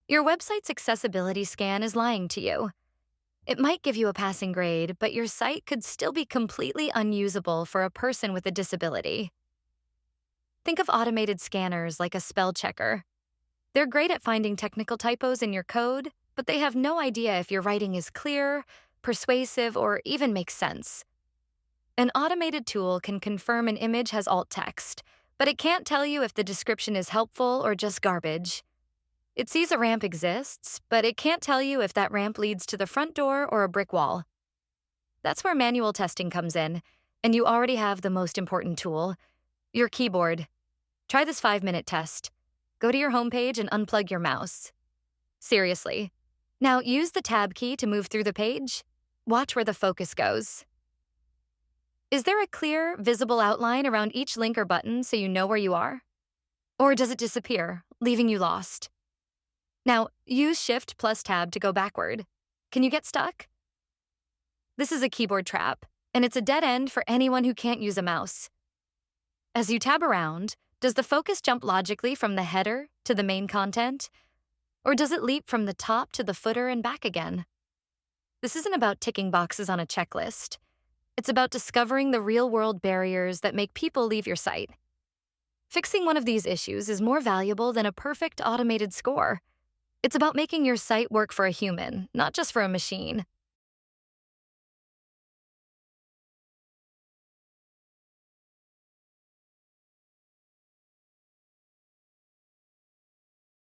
Your website's accessibility scan is lying to you. It might give you a passing grade, but your site could still be completely unusable for a person with a disability. Think of automated scanners like a spell checker. They're great at finding technical typos in your code, but they have no idea if your writing is clear, persuasive, or even makes sense. An automated tool can confirm an image has alt text, but it can't tell you if the description is helpful or just garbage. It sees a ramp exists, but it can't tell you if that ramp leads to the front door or a brick wall. That's where manual testing comes in, and you already have the most important tool, your keyboard. Try this 5-minute test. Go to your homepage and unplug your mouse. Seriously. Now use the tab key to move through the page. Watch where the focus goes. Is there a clear, visible outline around each link or button so you know where you are? Or does it disappear, leaving you lost? Now, use Shift plus Tab to go backward. Can you get stuck? This is a keyboard trap, and it's a dead end for anyone who can't use a mouse. As you tab around, does the focus jump logically from the header to the main content? Or does it leap from the top to the footer and back again? This isn't about ticking boxes on a checklist. It's about discovering the real-world barriers that make people leave your site. Fixing one of these issues is more valuable than a perfect automated score. It's about making your site work for a human, not just for a machine.